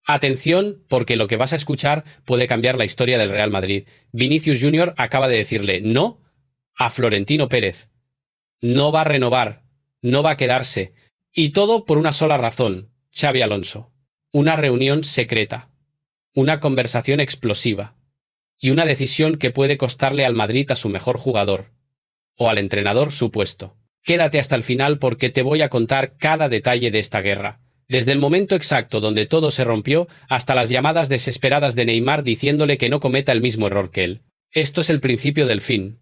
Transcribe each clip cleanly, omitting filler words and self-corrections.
Atención, porque lo que vas a escuchar puede cambiar la historia del Real Madrid. Vinicius Junior acaba de decirle no a Florentino Pérez. No va a renovar, no va a quedarse. Y todo por una sola razón, Xabi Alonso. Una reunión secreta, una conversación explosiva y una decisión que puede costarle al Madrid a su mejor jugador, o al entrenador su puesto. Quédate hasta el final porque te voy a contar cada detalle de esta guerra. Desde el momento exacto donde todo se rompió hasta las llamadas desesperadas de Neymar diciéndole que no cometa el mismo error que él. Esto es el principio del fin.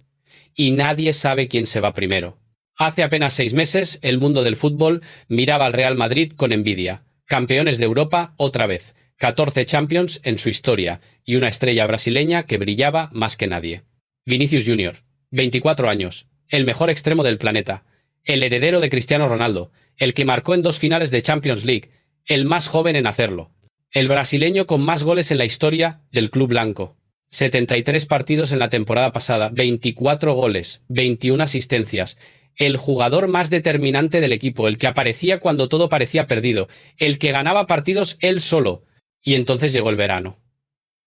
Y nadie sabe quién se va primero. Hace apenas 6 meses, el mundo del fútbol miraba al Real Madrid con envidia. Campeones de Europa otra vez. 14 Champions en su historia y una estrella brasileña que brillaba más que nadie. Vinicius Junior, 24 años, el mejor extremo del planeta, el heredero de Cristiano Ronaldo, el que marcó en 2 finales de Champions League, el más joven en hacerlo, el brasileño con más goles en la historia del club blanco. 73 partidos en la temporada pasada, 24 goles, 21 asistencias, el jugador más determinante del equipo, el que aparecía cuando todo parecía perdido, el que ganaba partidos él solo. Y entonces llegó el verano.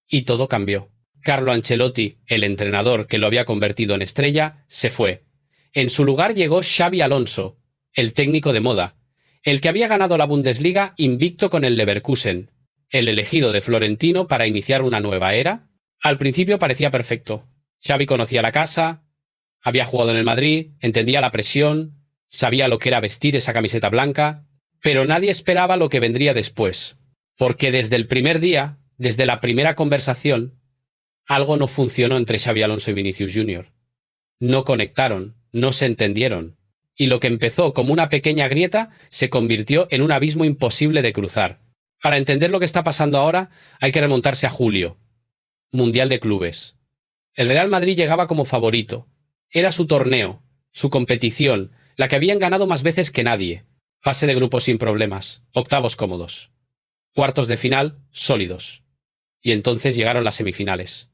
Y todo cambió. Carlo Ancelotti, el entrenador que lo había convertido en estrella, se fue. En su lugar llegó Xabi Alonso, el técnico de moda, el que había ganado la Bundesliga invicto con el Leverkusen, el elegido de Florentino para iniciar una nueva era. Al principio parecía perfecto. Xabi conocía la casa, había jugado en el Madrid, entendía la presión, sabía lo que era vestir esa camiseta blanca, pero nadie esperaba lo que vendría después. Porque desde el primer día, desde la primera conversación, algo no funcionó entre Xabi Alonso y Vinicius Junior. No conectaron, no se entendieron. Y lo que empezó como una pequeña grieta se convirtió en un abismo imposible de cruzar. Para entender lo que está pasando ahora, hay que remontarse a julio. Mundial de Clubes. El Real Madrid llegaba como favorito. Era su torneo, su competición, la que habían ganado más veces que nadie. Fase de grupos sin problemas, octavos cómodos. Cuartos de final, sólidos. Y entonces llegaron las semifinales.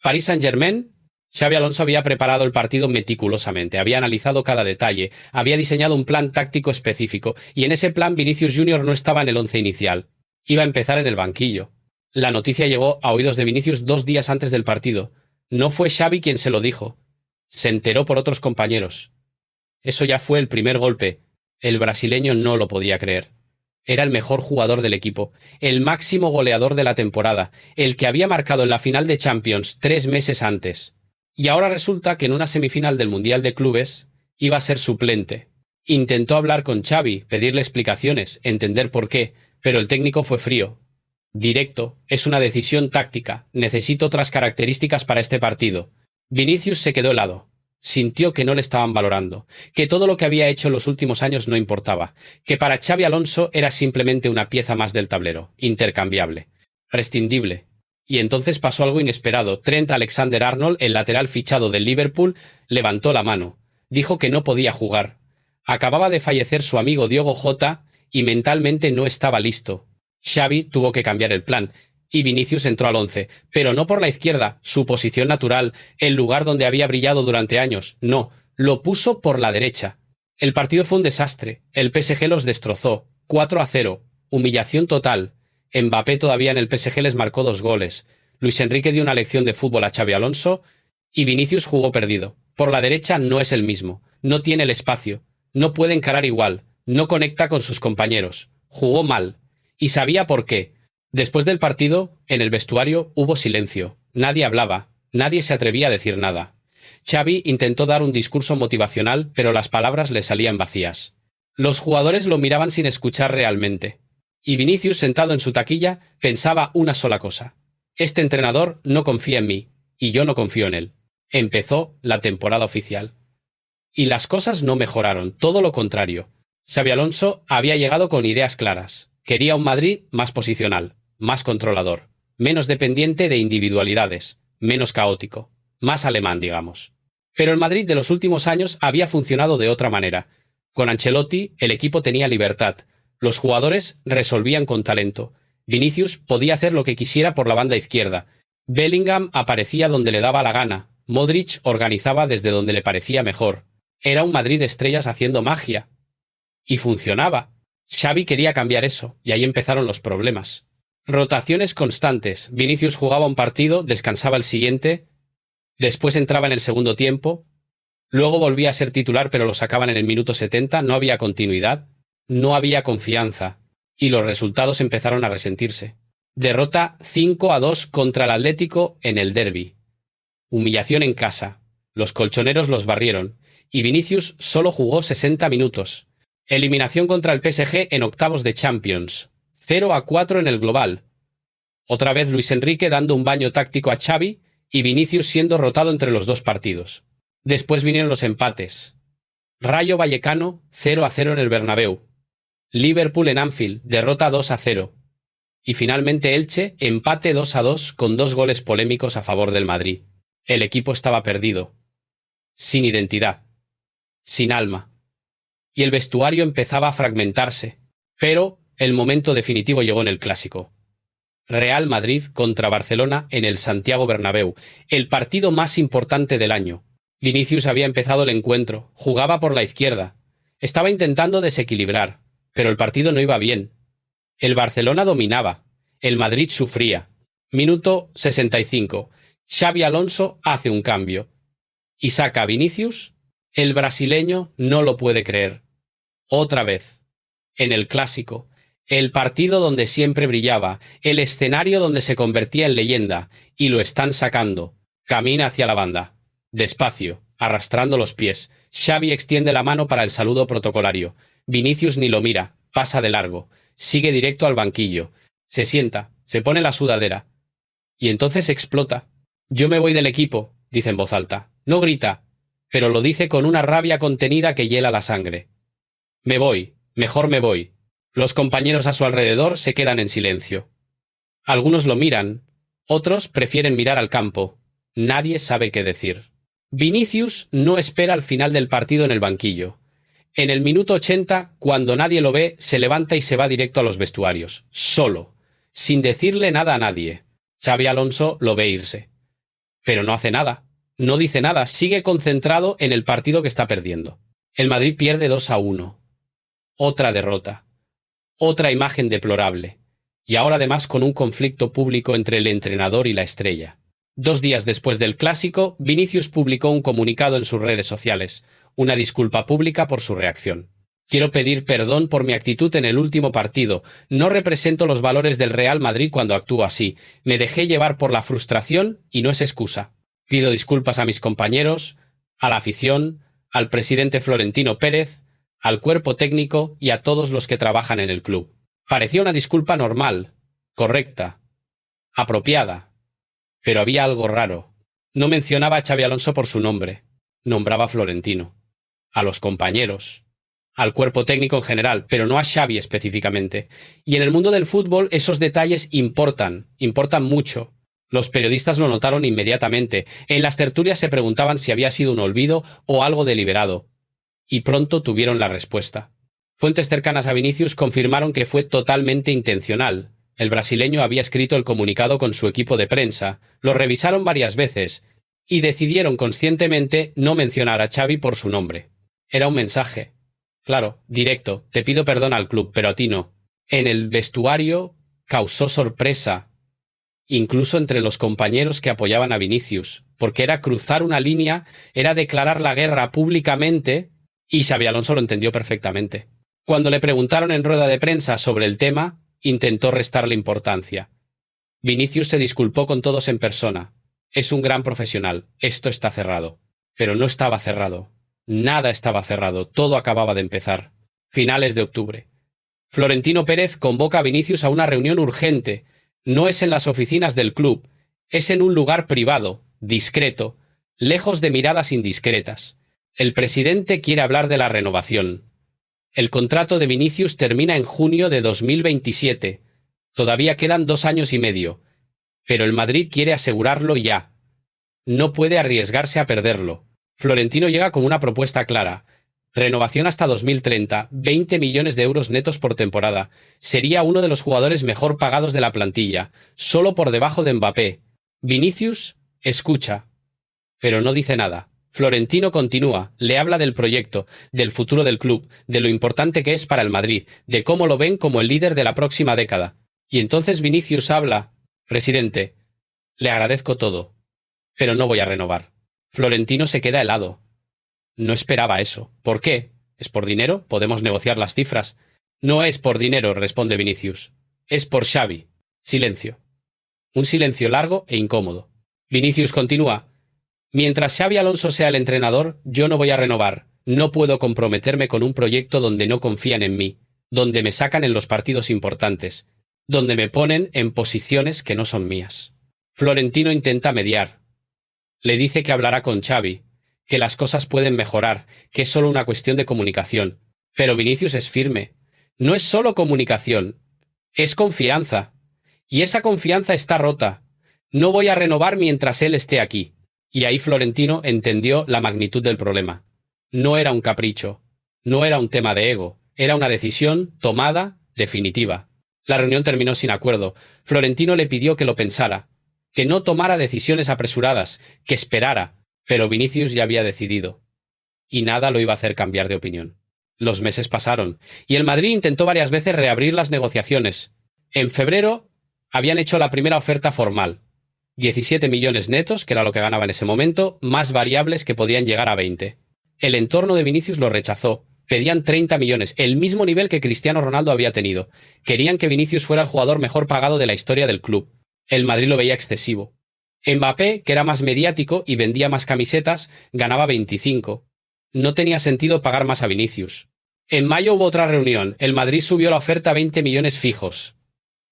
Paris Saint-Germain. Xabi Alonso había preparado el partido meticulosamente, había analizado cada detalle, había diseñado un plan táctico específico, y en ese plan Vinicius Junior no estaba en el once inicial. Iba a empezar en el banquillo. La noticia llegó a oídos de Vinicius 2 días antes del partido. No fue Xabi quien se lo dijo. Se enteró por otros compañeros. Eso ya fue el primer golpe. El brasileño no lo podía creer. Era el mejor jugador del equipo, el máximo goleador de la temporada, el que había marcado en la final de Champions 3 meses antes. Y ahora resulta que en una semifinal del Mundial de Clubes iba a ser suplente. Intentó hablar con Xavi, pedirle explicaciones, entender por qué, pero el técnico fue frío. Directo, es una decisión táctica, necesito otras características para este partido. Vinicius se quedó helado. Sintió que no le estaban valorando, que todo lo que había hecho en los últimos años no importaba, que para Xabi Alonso era simplemente una pieza más del tablero, intercambiable, prescindible. Y entonces pasó algo inesperado. Trent Alexander-Arnold, el lateral fichado del Liverpool, levantó la mano. Dijo que no podía jugar. Acababa de fallecer su amigo Diogo Jota y mentalmente no estaba listo. Xavi tuvo que cambiar el plan. Y Vinicius entró al once, pero no por la izquierda, su posición natural, el lugar donde había brillado durante años, no, lo puso por la derecha. El partido fue un desastre, el PSG los destrozó, 4-0, humillación total. Mbappé todavía en el PSG les marcó 2 goles. Luis Enrique dio una lección de fútbol a Xabi Alonso y Vinicius jugó perdido. Por la derecha no es el mismo, no tiene el espacio, no puede encarar igual, no conecta con sus compañeros, jugó mal, y sabía por qué. Después del partido, en el vestuario hubo silencio. Nadie hablaba, nadie se atrevía a decir nada. Xavi intentó dar un discurso motivacional, pero las palabras le salían vacías. Los jugadores lo miraban sin escuchar realmente. Y Vinicius, sentado en su taquilla, pensaba una sola cosa. Este entrenador no confía en mí, y yo no confío en él. Empezó la temporada oficial. Y las cosas no mejoraron, todo lo contrario. Xabi Alonso había llegado con ideas claras. Quería un Madrid más posicional, más controlador, menos dependiente de individualidades, menos caótico, más alemán, digamos. Pero el Madrid de los últimos años había funcionado de otra manera. Con Ancelotti, el equipo tenía libertad. Los jugadores resolvían con talento. Vinicius podía hacer lo que quisiera por la banda izquierda. Bellingham aparecía donde le daba la gana. Modric organizaba desde donde le parecía mejor. Era un Madrid de estrellas haciendo magia. Y funcionaba. Xavi quería cambiar eso, y ahí empezaron los problemas. Rotaciones constantes. Vinicius jugaba un partido, descansaba el siguiente, después entraba en el segundo tiempo, luego volvía a ser titular pero lo sacaban en el minuto 70, no había continuidad, no había confianza, y los resultados empezaron a resentirse. Derrota 5-2 contra el Atlético en el derbi. Humillación en casa. Los colchoneros los barrieron, y Vinicius solo jugó 60 minutos. Eliminación contra el PSG en octavos de Champions. 0-4 en el global. Otra vez Luis Enrique dando un baño táctico a Xavi y Vinicius siendo rotado entre los dos partidos. Después vinieron los empates. Rayo Vallecano 0-0 en el Bernabéu. Liverpool en Anfield derrota 2-0. Y finalmente Elche empate 2-2 con 2 goles polémicos a favor del Madrid. El equipo estaba perdido. Sin identidad. Sin alma. Y el vestuario empezaba a fragmentarse. Pero el momento definitivo llegó en el Clásico. Real Madrid contra Barcelona en el Santiago Bernabéu, el partido más importante del año. Vinicius había empezado el encuentro, jugaba por la izquierda. Estaba intentando desequilibrar, pero el partido no iba bien. El Barcelona dominaba, el Madrid sufría. Minuto 65. Xabi Alonso hace un cambio. Y saca a Vinicius. El brasileño no lo puede creer. Otra vez. En el Clásico. El partido donde siempre brillaba, el escenario donde se convertía en leyenda, y lo están sacando. Camina hacia la banda. Despacio, arrastrando los pies. Xavi extiende la mano para el saludo protocolario. Vinicius ni lo mira, pasa de largo. Sigue directo al banquillo. Se sienta, se pone la sudadera. Y entonces explota. Yo me voy del equipo, dice en voz alta. No grita, pero lo dice con una rabia contenida que hiela la sangre. Me voy, mejor me voy. Los compañeros a su alrededor se quedan en silencio. Algunos lo miran, otros prefieren mirar al campo. Nadie sabe qué decir. Vinicius no espera al final del partido en el banquillo. En el minuto 80, cuando nadie lo ve, se levanta y se va directo a los vestuarios, solo, sin decirle nada a nadie. Xabi Alonso lo ve irse. Pero no hace nada, no dice nada, sigue concentrado en el partido que está perdiendo. El Madrid pierde 2-1. Otra derrota. Otra imagen deplorable. Y ahora además con un conflicto público entre el entrenador y la estrella. 2 días después del Clásico, Vinicius publicó un comunicado en sus redes sociales, una disculpa pública por su reacción. Quiero pedir perdón por mi actitud en el último partido. No represento los valores del Real Madrid cuando actúo así. Me dejé llevar por la frustración y no es excusa. Pido disculpas a mis compañeros, a la afición, al presidente Florentino Pérez, al cuerpo técnico y a todos los que trabajan en el club. Parecía una disculpa normal, correcta, apropiada. Pero había algo raro. No mencionaba a Xabi Alonso por su nombre. Nombraba a Florentino. A los compañeros. Al cuerpo técnico en general, pero no a Xavi específicamente. Y en el mundo del fútbol esos detalles importan mucho. Los periodistas lo notaron inmediatamente. En las tertulias se preguntaban si había sido un olvido o algo deliberado. Y pronto tuvieron la respuesta. Fuentes cercanas a Vinicius confirmaron que fue totalmente intencional. El brasileño había escrito el comunicado con su equipo de prensa, lo revisaron varias veces, y decidieron conscientemente no mencionar a Xavi por su nombre. Era un mensaje. Claro, directo, te pido perdón al club, pero a ti no. En el vestuario causó sorpresa, incluso entre los compañeros que apoyaban a Vinicius, porque era cruzar una línea, era declarar la guerra públicamente, y Xabi Alonso lo entendió perfectamente. Cuando le preguntaron en rueda de prensa sobre el tema, intentó restarle importancia. Vinicius se disculpó con todos en persona. Es un gran profesional, esto está cerrado. Pero no estaba cerrado. Nada estaba cerrado, todo acababa de empezar. Finales de octubre. Florentino Pérez convoca a Vinicius a una reunión urgente. No es en las oficinas del club, es en un lugar privado, discreto, lejos de miradas indiscretas. El presidente quiere hablar de la renovación. El contrato de Vinicius termina en junio de 2027. Todavía quedan 2 años y medio. Pero el Madrid quiere asegurarlo ya. No puede arriesgarse a perderlo. Florentino llega con una propuesta clara. Renovación hasta 2030, 20 millones de euros netos por temporada. Sería uno de los jugadores mejor pagados de la plantilla, solo por debajo de Mbappé. Vinicius escucha, pero no dice nada. Florentino continúa, le habla del proyecto, del futuro del club, de lo importante que es para el Madrid, de cómo lo ven como el líder de la próxima década. Y entonces Vinicius habla: presidente, le agradezco todo, pero no voy a renovar. Florentino se queda helado. No esperaba eso. ¿Por qué? ¿Es por dinero? Podemos negociar las cifras. No es por dinero, responde Vinicius. Es por Xavi. Silencio. Un silencio largo e incómodo. Vinicius continúa: mientras Xavi Alonso sea el entrenador, yo no voy a renovar. No puedo comprometerme con un proyecto donde no confían en mí, donde me sacan en los partidos importantes, donde me ponen en posiciones que no son mías. Florentino intenta mediar. Le dice que hablará con Xavi, que las cosas pueden mejorar, que es solo una cuestión de comunicación. Pero Vinicius es firme. No es solo comunicación, es confianza. Y esa confianza está rota. No voy a renovar mientras él esté aquí. Y ahí Florentino entendió la magnitud del problema. No era un capricho, no era un tema de ego, era una decisión tomada, definitiva. La reunión terminó sin acuerdo. Florentino le pidió que lo pensara, que no tomara decisiones apresuradas, que esperara, pero Vinicius ya había decidido. Y nada lo iba a hacer cambiar de opinión. Los meses pasaron, y el Madrid intentó varias veces reabrir las negociaciones. En febrero habían hecho la primera oferta formal. 17 millones netos, que era lo que ganaba en ese momento, más variables que podían llegar a 20. El entorno de Vinicius lo rechazó. Pedían 30 millones, el mismo nivel que Cristiano Ronaldo había tenido. Querían que Vinicius fuera el jugador mejor pagado de la historia del club. El Madrid lo veía excesivo. Mbappé, que era más mediático y vendía más camisetas, ganaba 25. No tenía sentido pagar más a Vinicius. En mayo hubo otra reunión. El Madrid subió la oferta a 20 millones fijos,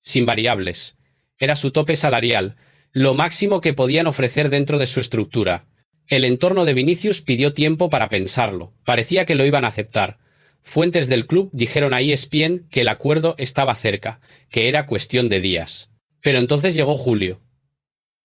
sin variables. Era su tope salarial, lo máximo que podían ofrecer dentro de su estructura. El entorno de Vinicius pidió tiempo para pensarlo. Parecía que lo iban a aceptar. Fuentes del club dijeron a ESPN que el acuerdo estaba cerca, que era cuestión de días. Pero entonces llegó julio.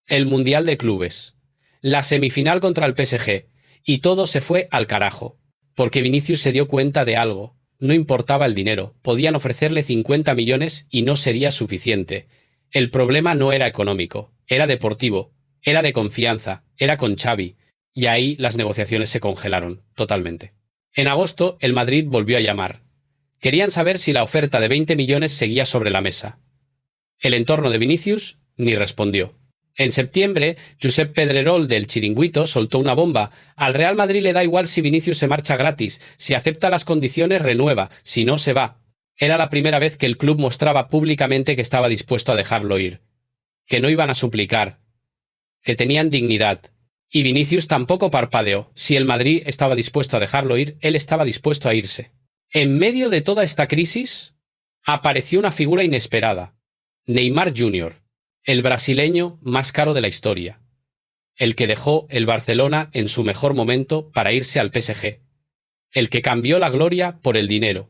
El Mundial de Clubes. La semifinal contra el PSG. Y todo se fue al carajo. Porque Vinicius se dio cuenta de algo. No importaba el dinero. Podían ofrecerle 50 millones y no sería suficiente. El problema no era económico. Era deportivo. Era de confianza. Era con Xavi. Y ahí las negociaciones se congelaron, totalmente. En agosto, el Madrid volvió a llamar. Querían saber si la oferta de 20 millones seguía sobre la mesa. El entorno de Vinicius ni respondió. En septiembre, Josep Pedrerol del Chiringuito soltó una bomba. Al Real Madrid le da igual si Vinicius se marcha gratis. Si acepta las condiciones, renueva. Si no, se va. Era la primera vez que el club mostraba públicamente que estaba dispuesto a dejarlo ir. Que no iban a suplicar. Que tenían dignidad. Y Vinicius tampoco parpadeó. Si el Madrid estaba dispuesto a dejarlo ir, él estaba dispuesto a irse. En medio de toda esta crisis, apareció una figura inesperada. Neymar Jr., el brasileño más caro de la historia. El que dejó el Barcelona en su mejor momento para irse al PSG. El que cambió la gloria por el dinero.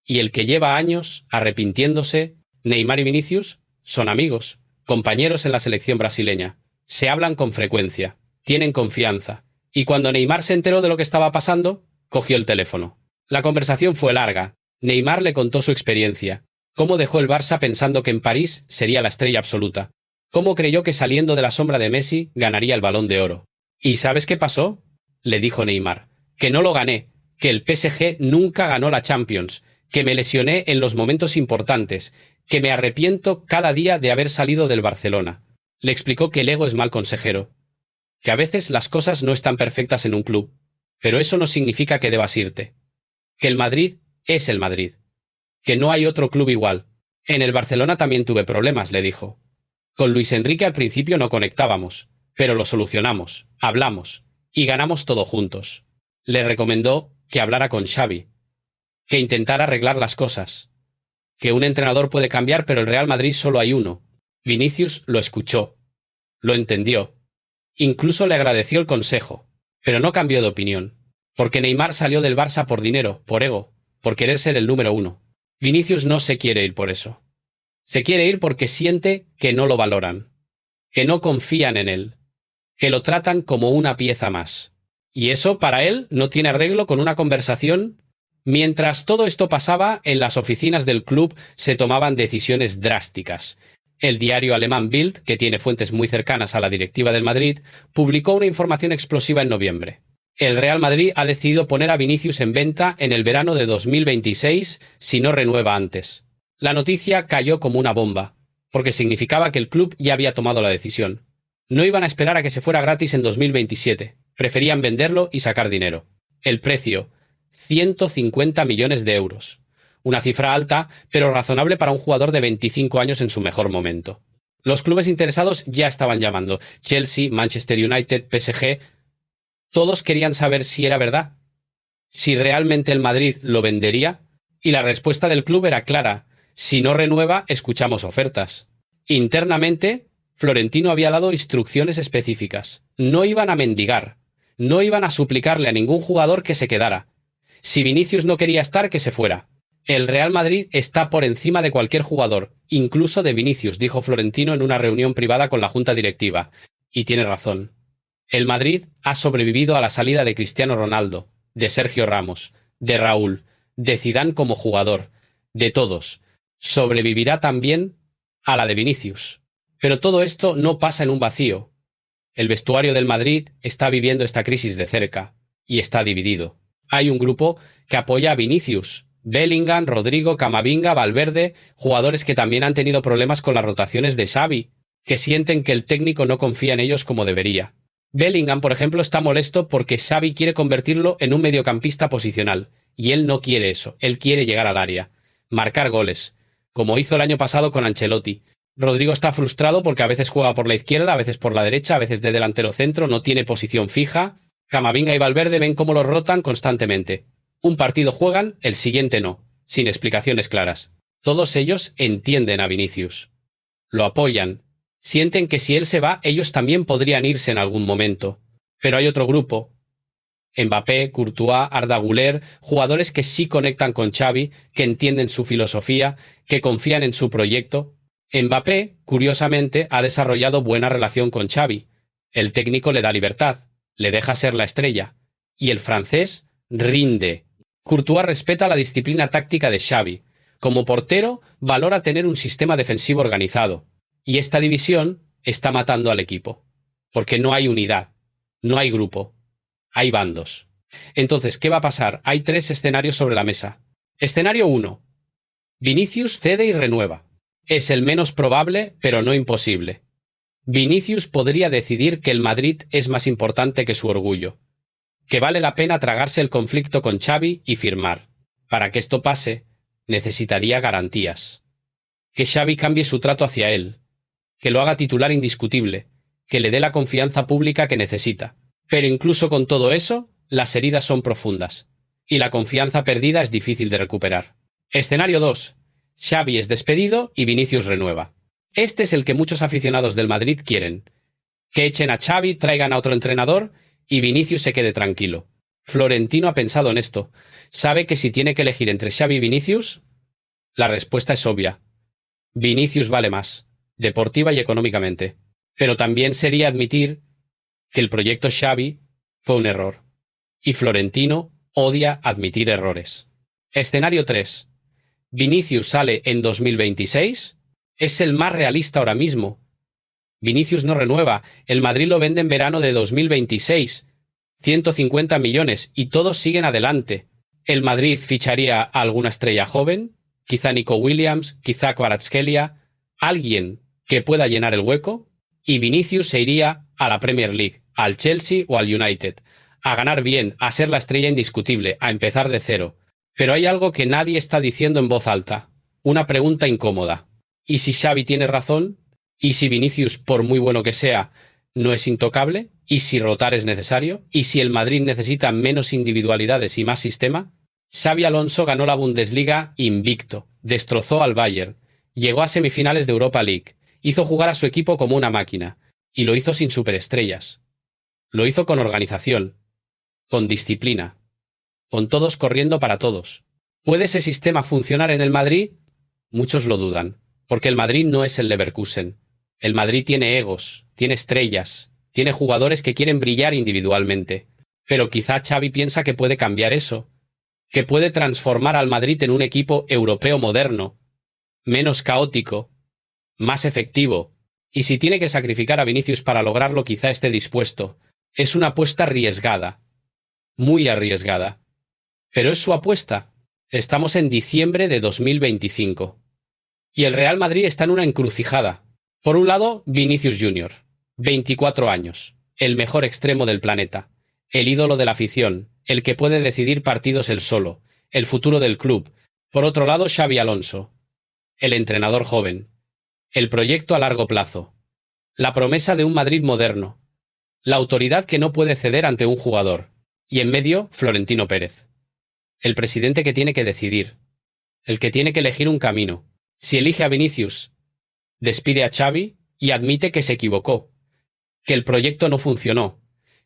Y el que lleva años arrepintiéndose. Neymar y Vinicius son amigos, compañeros en la selección brasileña. Se hablan con frecuencia. Tienen confianza. Y cuando Neymar se enteró de lo que estaba pasando, cogió el teléfono. La conversación fue larga. Neymar le contó su experiencia. Cómo dejó el Barça pensando que en París sería la estrella absoluta. Cómo creyó que saliendo de la sombra de Messi ganaría el Balón de Oro. ¿Y sabes qué pasó? Le dijo Neymar. Que no lo gané. Que el PSG nunca ganó la Champions. Que me lesioné en los momentos importantes. Que me arrepiento cada día de haber salido del Barcelona. Le explicó que el ego es mal consejero. Que a veces las cosas no están perfectas en un club, pero eso no significa que debas irte. Que el Madrid es el Madrid. Que no hay otro club igual. En el Barcelona también tuve problemas, le dijo. Con Luis Enrique al principio no conectábamos, pero lo solucionamos, hablamos, y ganamos todo juntos. Le recomendó que hablara con Xavi, que intentara arreglar las cosas. Que un entrenador puede cambiar, pero el Real Madrid solo hay uno. Vinicius lo escuchó. Lo entendió. Incluso le agradeció el consejo, pero no cambió de opinión, porque Neymar salió del Barça por dinero, por ego, por querer ser el número uno. Vinicius no se quiere ir por eso. Se quiere ir porque siente que no lo valoran, que no confían en él, que lo tratan como una pieza más. Y eso, para él, no tiene arreglo con una conversación. Mientras todo esto pasaba, en las oficinas del club se tomaban decisiones drásticas. El diario alemán Bild, que tiene fuentes muy cercanas a la directiva del Madrid, publicó una información explosiva en noviembre. El Real Madrid ha decidido poner a Vinicius en venta en el verano de 2026 si no renueva antes. La noticia cayó como una bomba, porque significaba que el club ya había tomado la decisión. No iban a esperar a que se fuera gratis en 2027, preferían venderlo y sacar dinero. El precio, 150 millones de euros. Una cifra alta, pero razonable para un jugador de 25 años en su mejor momento. Los clubes interesados ya estaban llamando. Chelsea, Manchester United, PSG. Todos querían saber si era verdad, si realmente el Madrid lo vendería, y la respuesta del club era clara: si no renueva, escuchamos ofertas. Internamente, Florentino había dado instrucciones específicas. No iban a mendigar, no iban a suplicarle a ningún jugador que se quedara. Si Vinicius no quería estar, que se fuera. El Real Madrid está por encima de cualquier jugador, incluso de Vinicius, dijo Florentino en una reunión privada con la junta directiva. Y tiene razón. El Madrid ha sobrevivido a la salida de Cristiano Ronaldo, de Sergio Ramos, de Raúl, de Zidane como jugador, de todos. Sobrevivirá también a la de Vinicius. Pero todo esto no pasa en un vacío. El vestuario del Madrid está viviendo esta crisis de cerca, y está dividido. Hay un grupo que apoya a Vinicius, Bellingham, Rodrigo, Camavinga, Valverde, jugadores que también han tenido problemas con las rotaciones de Xavi, que sienten que el técnico no confía en ellos como debería. Bellingham, por ejemplo, está molesto porque Xavi quiere convertirlo en un mediocampista posicional, y él no quiere eso, él quiere llegar al área, marcar goles, como hizo el año pasado con Ancelotti. Rodrigo está frustrado porque a veces juega por la izquierda, a veces por la derecha, a veces de delantero centro, no tiene posición fija. Camavinga y Valverde ven cómo los rotan constantemente. Un partido juegan, el siguiente no, sin explicaciones claras. Todos ellos entienden a Vinicius. Lo apoyan. Sienten que si él se va, ellos también podrían irse en algún momento. Pero hay otro grupo. Mbappé, Courtois, Arda Güler, jugadores que sí conectan con Xavi, que entienden su filosofía, que confían en su proyecto. Mbappé, curiosamente, ha desarrollado buena relación con Xavi. El técnico le da libertad, le deja ser la estrella. Y el francés rinde. Courtois respeta la disciplina táctica de Xavi. Como portero, valora tener un sistema defensivo organizado. Y esta división está matando al equipo. Porque no hay unidad, no hay grupo, hay bandos. Entonces, ¿qué va a pasar? Hay tres escenarios sobre la mesa. Escenario 1. Vinicius cede y renueva. Es el menos probable, pero no imposible. Vinicius podría decidir que el Madrid es más importante que su orgullo, que vale la pena tragarse el conflicto con Xavi y firmar. Para que esto pase, necesitaría garantías. Que Xavi cambie su trato hacia él, que lo haga titular indiscutible, que le dé la confianza pública que necesita. Pero incluso con todo eso, las heridas son profundas, y la confianza perdida es difícil de recuperar. Escenario 2. Xavi es despedido y Vinicius renueva. Este es el que muchos aficionados del Madrid quieren. Que echen a Xavi, traigan a otro entrenador y Vinicius se quede tranquilo. Florentino ha pensado en esto. Sabe que si tiene que elegir entre Xavi y Vinicius, la respuesta es obvia. Vinicius vale más, deportiva y económicamente. Pero también sería admitir que el proyecto Xavi fue un error. Y Florentino odia admitir errores. Escenario 3. Vinicius sale en 2026. Es el más realista ahora mismo. Vinicius no renueva. El Madrid lo vende en verano de 2026. 150 millones y todos siguen adelante. El Madrid ficharía a alguna estrella joven, quizá Nico Williams, quizá Kvaratskhelia, alguien que pueda llenar el hueco, y Vinicius se iría a la Premier League, al Chelsea o al United, a ganar bien, a ser la estrella indiscutible, a empezar de cero. Pero hay algo que nadie está diciendo en voz alta, una pregunta incómoda. ¿Y si Xavi tiene razón? ¿Y si Vinicius, por muy bueno que sea, no es intocable? ¿Y si rotar es necesario? ¿Y si el Madrid necesita menos individualidades y más sistema? Xavi Alonso ganó la Bundesliga invicto, destrozó al Bayern, llegó a semifinales de Europa League, hizo jugar a su equipo como una máquina, y lo hizo sin superestrellas. Lo hizo con organización, con disciplina, con todos corriendo para todos. ¿Puede ese sistema funcionar en el Madrid? Muchos lo dudan, porque el Madrid no es el Leverkusen. El Madrid tiene egos, tiene estrellas, tiene jugadores que quieren brillar individualmente. Pero quizá Xavi piensa que puede cambiar eso, que puede transformar al Madrid en un equipo europeo moderno, menos caótico, más efectivo. Y si tiene que sacrificar a Vinicius para lograrlo, quizá esté dispuesto. Es una apuesta arriesgada, muy arriesgada. Pero es su apuesta. Estamos en diciembre de 2025. Y el Real Madrid está en una encrucijada. Por un lado, Vinicius Junior, 24 años, el mejor extremo del planeta, el ídolo de la afición, el que puede decidir partidos él solo, el futuro del club. Por otro lado, Xavi Alonso, el entrenador joven, el proyecto a largo plazo, la promesa de un Madrid moderno, la autoridad que no puede ceder ante un jugador, y en medio, Florentino Pérez, el presidente que tiene que decidir, el que tiene que elegir un camino. Si elige a Vinicius, despide a Xavi y admite que se equivocó, que el proyecto no funcionó,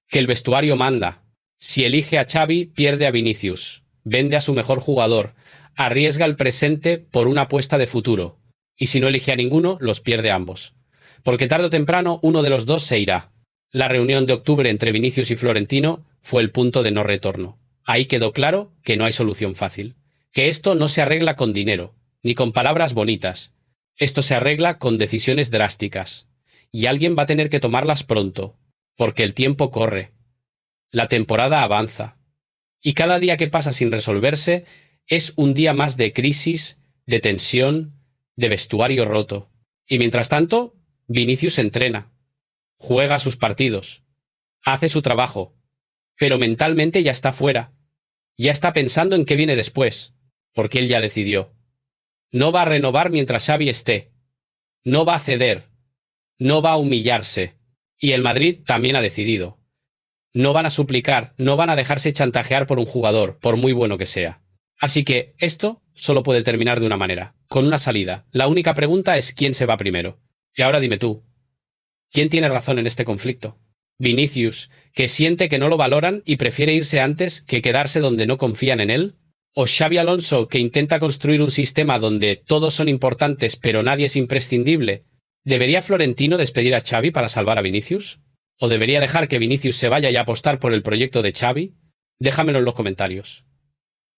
que el vestuario manda. Si elige a Xavi, pierde a Vinicius, vende a su mejor jugador, arriesga el presente por una apuesta de futuro, y si no elige a ninguno, los pierde ambos. Porque tarde o temprano uno de los dos se irá. La reunión de octubre entre Vinicius y Florentino fue el punto de no retorno. Ahí quedó claro que no hay solución fácil, que esto no se arregla con dinero, ni con palabras bonitas. Esto se arregla con decisiones drásticas. Y alguien va a tener que tomarlas pronto, porque el tiempo corre. La temporada avanza. Y cada día que pasa sin resolverse es un día más de crisis, de tensión, de vestuario roto. Y mientras tanto, Vinicius entrena, juega sus partidos, hace su trabajo, pero mentalmente ya está fuera. Ya está pensando en qué viene después, porque él ya decidió. No va a renovar mientras Xavi esté. No va a ceder. No va a humillarse. Y el Madrid también ha decidido. No van a suplicar, no van a dejarse chantajear por un jugador, por muy bueno que sea. Así que esto solo puede terminar de una manera, con una salida. La única pregunta es quién se va primero. Y ahora dime tú, ¿quién tiene razón en este conflicto? ¿Vinicius, que siente que no lo valoran y prefiere irse antes que quedarse donde no confían en él? ¿O Xavi Alonso, que intenta construir un sistema donde todos son importantes pero nadie es imprescindible? ¿Debería Florentino despedir a Xavi para salvar a Vinicius? ¿O debería dejar que Vinicius se vaya y apostar por el proyecto de Xavi? Déjamelo en los comentarios.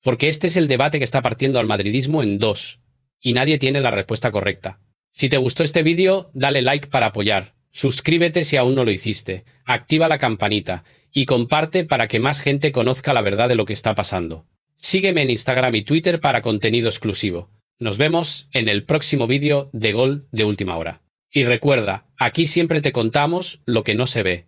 Porque este es el debate que está partiendo al madridismo en dos, y nadie tiene la respuesta correcta. Si te gustó este vídeo, dale like para apoyar, suscríbete si aún no lo hiciste, activa la campanita, y comparte para que más gente conozca la verdad de lo que está pasando. Sígueme en Instagram y Twitter para contenido exclusivo. Nos vemos en el próximo vídeo de Gol de Última Hora. Y recuerda, aquí siempre te contamos lo que no se ve.